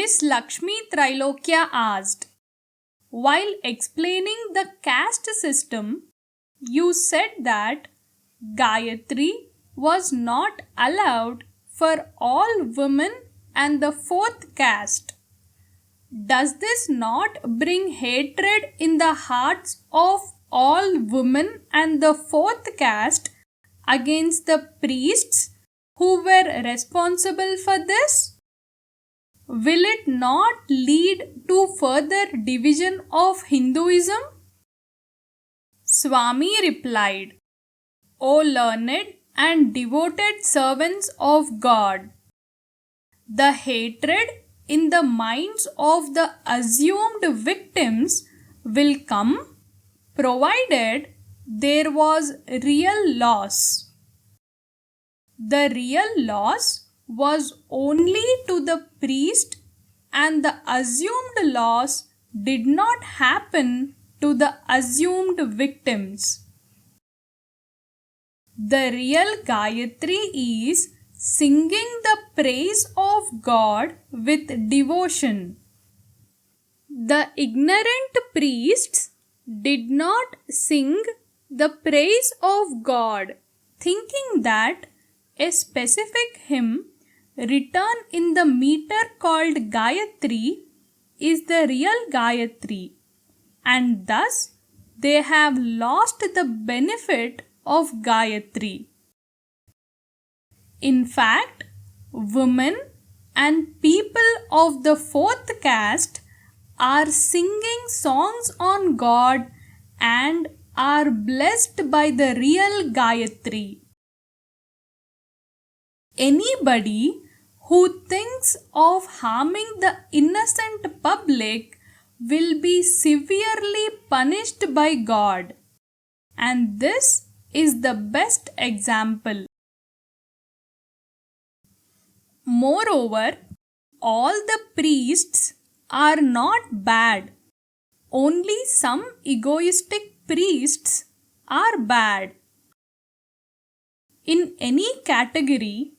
Miss Lakshmi Trilokya asked, while explaining the caste system, you said that Gayatri was not allowed for all women and the fourth caste. Does this not bring hatred in the hearts of all women and the fourth caste against the priests who were responsible for this? Will it not lead to further division of Hinduism? Swami replied, O learned and devoted servants of God, the hatred in the minds of the assumed victims will come provided there was real loss. The real loss was only to the priest, and the assumed loss did not happen to the assumed victims. The real Gayatri is singing the praise of God with devotion. The ignorant priests did not sing the praise of God, thinking that a specific hymn written in the meter called Gayatri is the real Gayatri, and thus they have lost the benefit of Gayatri. In fact, women and people of the fourth caste are singing songs on God and are blessed by the real Gayatri. Anybody who thinks of harming the innocent public will be severely punished by God, and this is the best example. Moreover, all the priests are not bad. Only some egoistic priests are bad. In any category,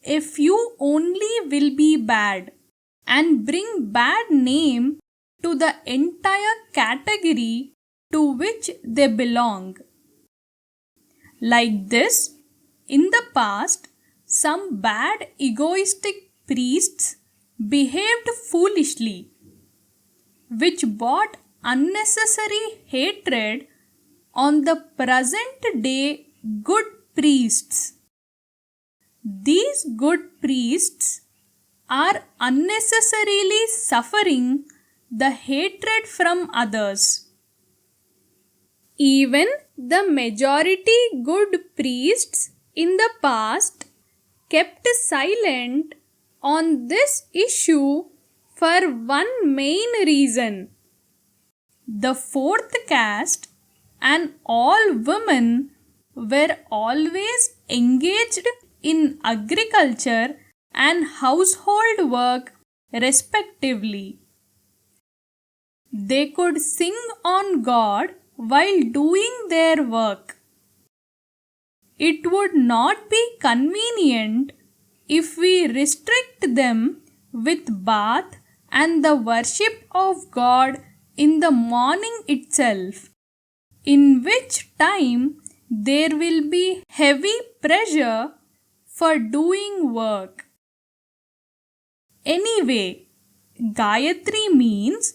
a few only will be bad and bring bad name to the entire category to which they belong. Like this, in the past, some bad egoistic priests behaved foolishly, which brought unnecessary hatred on the present day good priests. These good priests are unnecessarily suffering the hatred from others. Even the majority good priests in the past kept silent on this issue for one main reason. The fourth caste and all women were always engaged in agriculture and household work respectively. They could sing on God while doing their work. It would not be convenient if we restrict them with bath and the worship of God in the morning itself, in which time there will be heavy pressure for doing work. Anyway, Gayatri means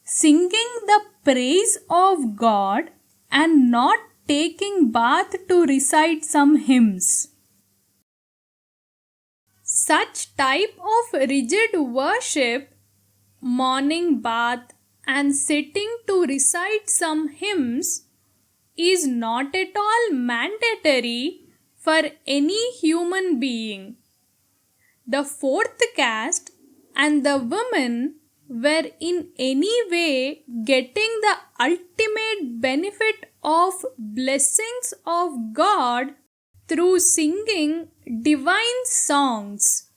singing the praise of God and not taking bath to recite some hymns. Such type of rigid worship, morning bath and sitting to recite some hymns, is not at all mandatory for any human being. The fourth caste and the women were in any way getting the ultimate benefit of blessings of God through singing divine songs,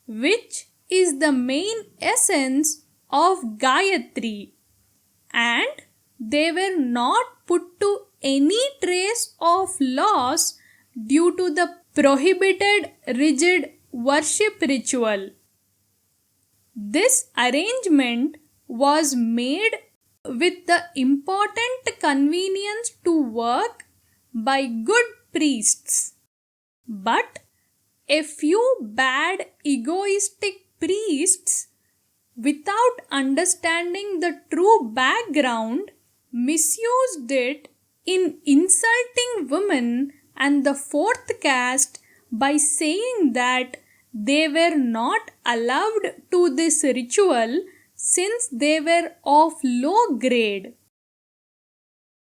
which is the main essence of Gayatri, and they were not put to any trace of loss due to the prohibited rigid worship ritual. This arrangement was made with the important convenience to work by good priests. But a few bad egoistic priests, without understanding the true background, misused it in insulting women and the fourth caste by saying that they were not allowed to this ritual since they were of low grade.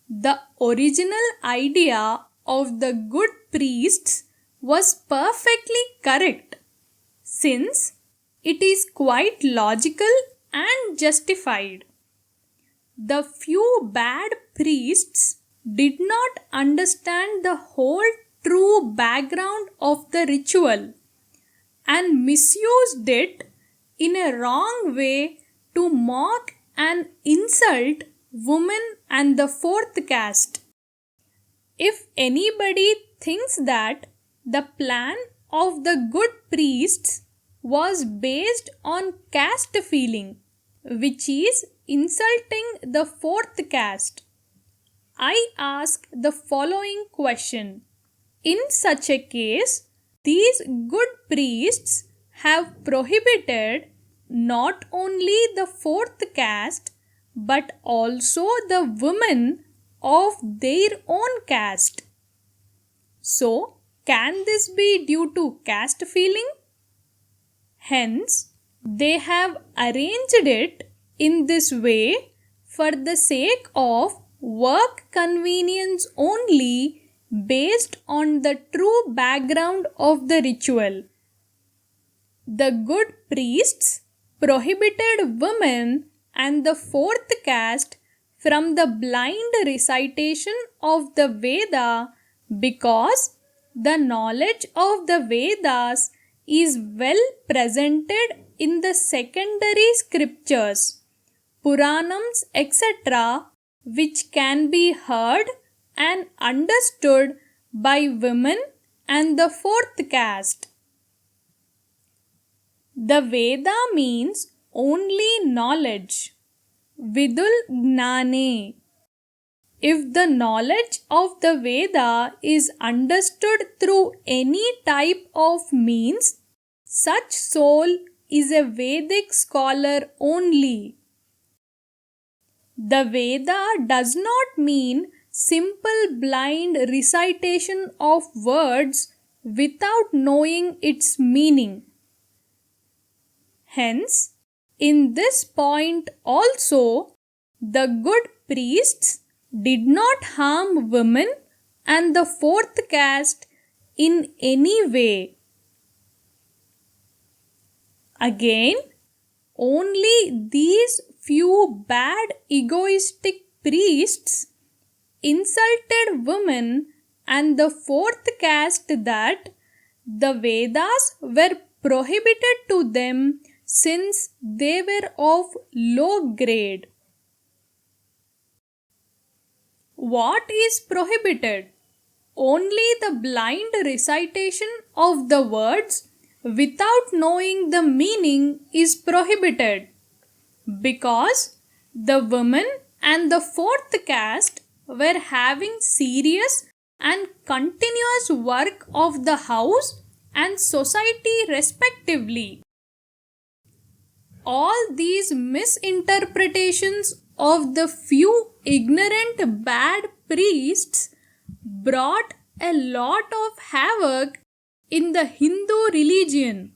The original idea of the good priests was perfectly correct, since it is quite logical and justified. The few bad priests did not understand the whole true background of the ritual and misused it in a wrong way to mock and insult women and the fourth caste. If anybody thinks that the plan of the good priests was based on caste feeling, which is insulting the fourth caste, I ask the following question. In such a case, these good priests have prohibited not only the fourth caste but also the women of their own caste. So, can this be due to caste feeling? Hence, they have arranged it in this way for the sake of work convenience only, based on the true background of the ritual. The good priests prohibited women and the fourth caste from the blind recitation of the Veda because the knowledge of the Vedas is well presented in the secondary scriptures, Puranams, etc., which can be heard and understood by women and the fourth caste. The Veda means only knowledge, vidul gnane. If the knowledge of the Veda is understood through any type of means, such soul is a Vedic scholar only. The Veda does not mean simple blind recitation of words without knowing its meaning. Hence, in this point also, the good priests did not harm women and the fourth caste in any way. Again, only these few bad egoistic priests insulted women and the fourth caste that the Vedas were prohibited to them since they were of low grade. What is prohibited? Only the blind recitation of the words without knowing the meaning is prohibited, because the women and the fourth caste were having serious and continuous work of the house and society respectively. All these misinterpretations of the few ignorant bad priests brought a lot of havoc in the Hindu religion,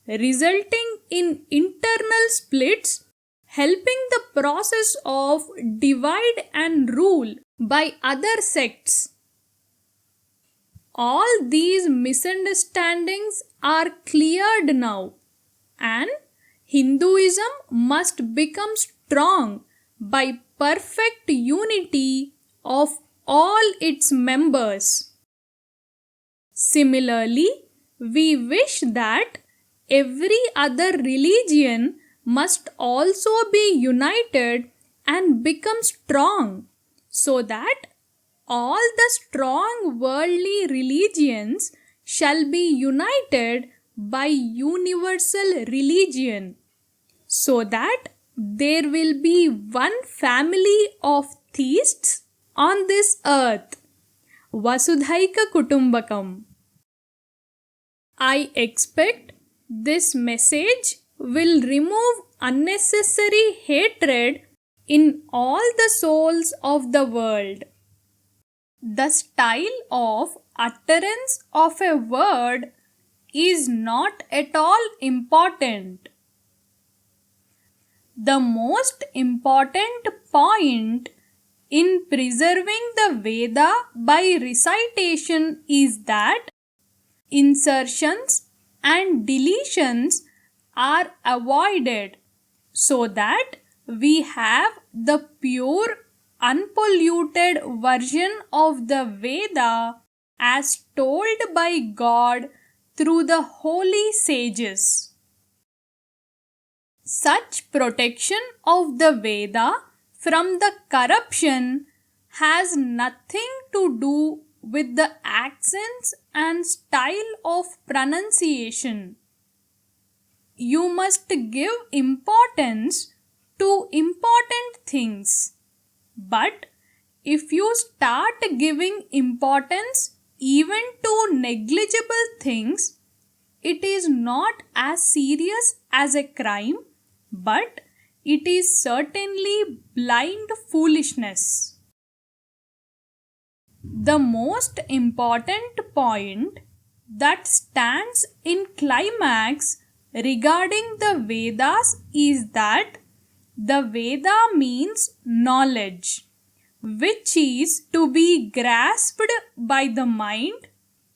resulting in internal splits, helping the process of divide and rule by other sects. All these misunderstandings are cleared now, and Hinduism must become strong by perfect unity of all its members. Similarly, we wish that every other religion must also be united and become strong, so that all the strong worldly religions shall be united by universal religion. so that there will be one family of theists on this earth. Vasudhaika Kutumbakam. I expect this message will remove unnecessary hatred in all the souls of the world. The style of utterance of a word is not at all important. The most important point in preserving the Veda by recitation is that insertions and deletions are avoided, so that we have the pure, unpolluted version of the Veda as told by God through the holy sages. Such protection of the Veda from the corruption has nothing to do with the accents and style of pronunciation. You must give importance to important things. But if you start giving importance even to negligible things, it is not as serious as a crime, but it is certainly blind foolishness. The most important point that stands in climax regarding the Vedas is that the Veda means knowledge, which is to be grasped by the mind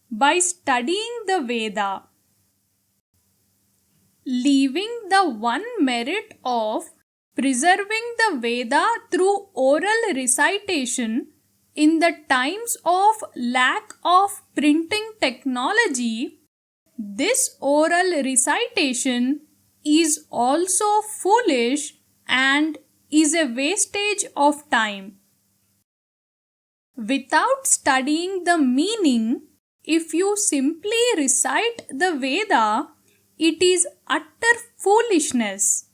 by studying the Veda. Leaving the one merit of preserving the Veda through oral recitation in the times of lack of printing technology, this oral recitation is also foolish and is a wastage of time. Without studying the meaning, if you simply recite the Veda, it is utter foolishness,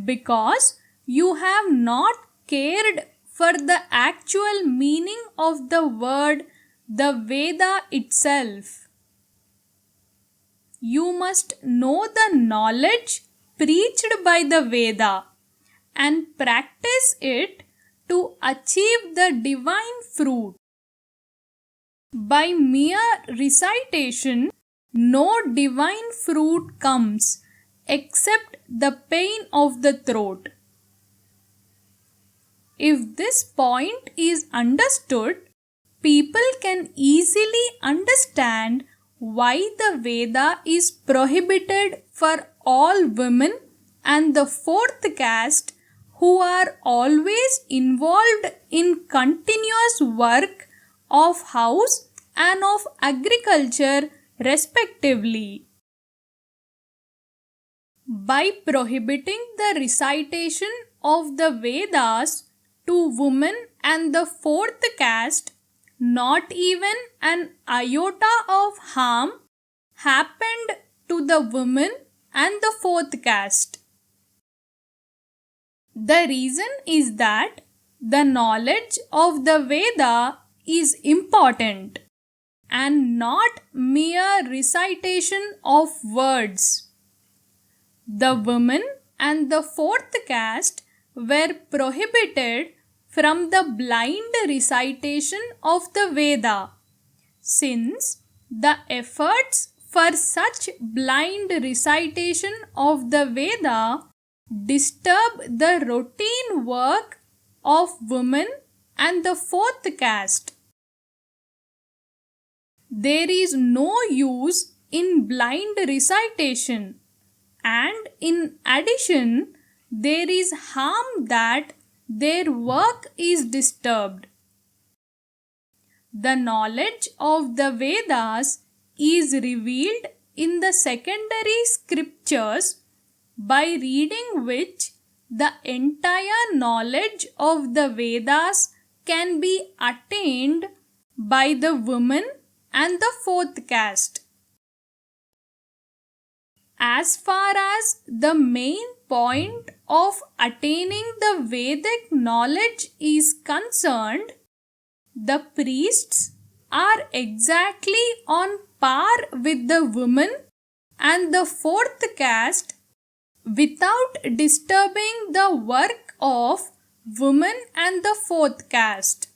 because you have not cared for the actual meaning of the word, the Veda itself. You must know the knowledge preached by the Veda and practice it to achieve the divine fruit. By mere recitation, no divine fruit comes except the pain of the throat. If this point is understood, people can easily understand why the Veda is prohibited for all women and the fourth caste who are always involved in continuous work of house and of agriculture respectively. By prohibiting the recitation of the Vedas to women and the fourth caste, not even an iota of harm happened to the women and the fourth caste. The reason is that the knowledge of the Veda is important and not mere recitation of words. The women and the fourth caste were prohibited from the blind recitation of the Veda, since the efforts for such blind recitation of the Veda disturb the routine work of women and the fourth caste. There is no use in blind recitation, and in addition, there is harm that their work is disturbed. The knowledge of the Vedas is revealed in the secondary scriptures, by reading which the entire knowledge of the Vedas can be attained by the women and the fourth caste. As far as the main point of attaining the Vedic knowledge is concerned, the priests are exactly on par with the women and the fourth caste without disturbing the work of women and the fourth caste.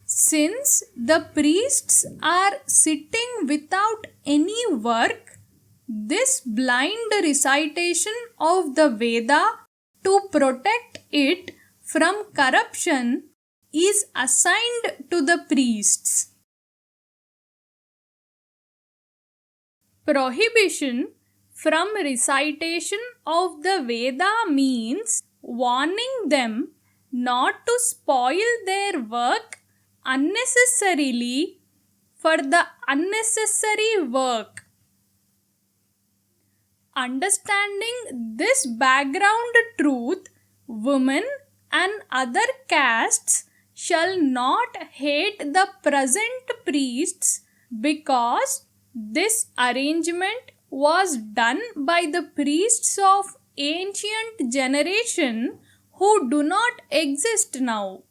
Since the priests are sitting without any work, this blind recitation of the Veda to protect it from corruption is assigned to the priests. Prohibition from recitation of the Veda means warning them not to spoil their work unnecessarily for the unnecessary work. Understanding this background truth, women and other castes shall not hate the present priests because this arrangement was done by the priests of ancient generation who do not exist now.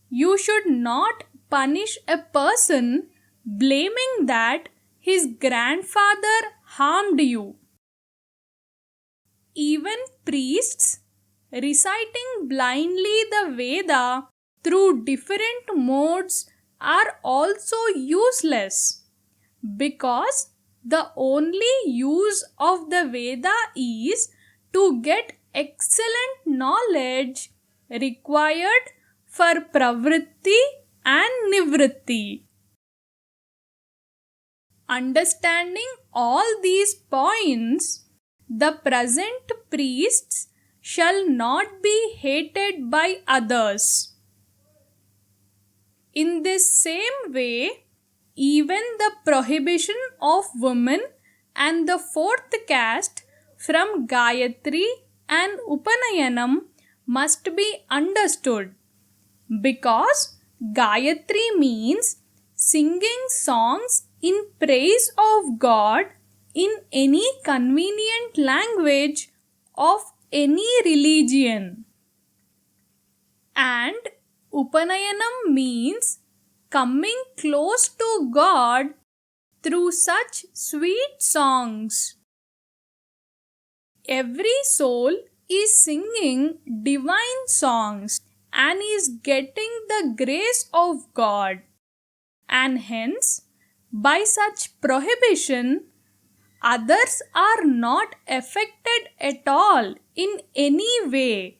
You should not punish a person blaming that his grandfather harmed you. Even priests reciting blindly the Veda through different modes are also useless, because the only use of the Veda is to get excellent knowledge required for pravritti and nivritti. Understanding all these points, the present priests shall not be hated by others. In this same way, even the prohibition of women and the fourth caste from Gayatri and Upanayanam must be understood, because Gayatri means singing songs in praise of God in any convenient language of any religion, and Upanayanam means coming close to God through such sweet songs. Every soul is singing divine songs and is getting the grace of God, and hence by such prohibition others are not affected at all in any way.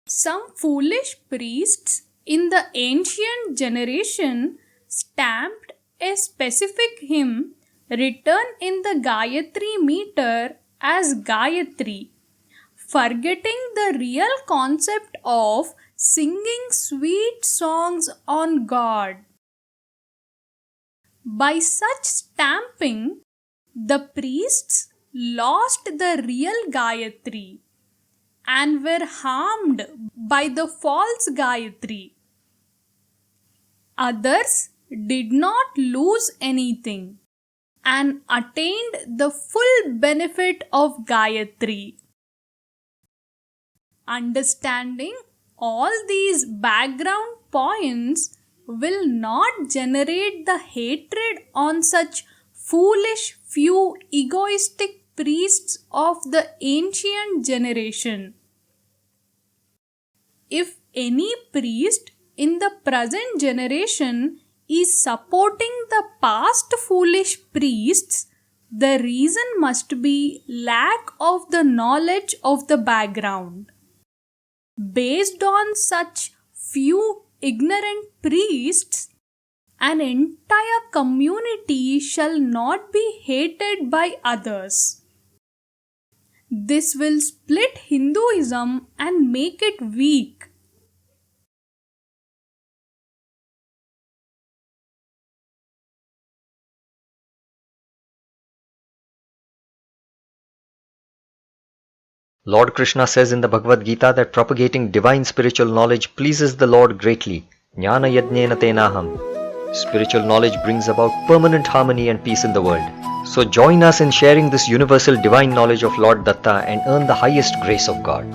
Some foolish priests in the ancient generation stamped a specific hymn written in the Gayatri meter as Gayatri, forgetting the real concept of singing sweet songs on God. By such stamping, the priests lost the real Gayatri and were harmed by the false Gayatri. Others did not lose anything and attained the full benefit of Gayatri. Understanding all these background points will not generate the hatred on such foolish few egoistic priests of the ancient generation. If any priest in the present generation is supporting the past foolish priests, the reason must be lack of the knowledge of the background. Based on such few ignorant priests, an entire community shall not be hated by others. This will split Hinduism and make it weak. Lord Krishna says in the Bhagavad Gita that propagating divine spiritual knowledge pleases the Lord greatly. Jnana yajnena tenaham. Spiritual knowledge brings about permanent harmony and peace in the world. So join us in sharing this universal divine knowledge of Lord Datta and earn the highest grace of God.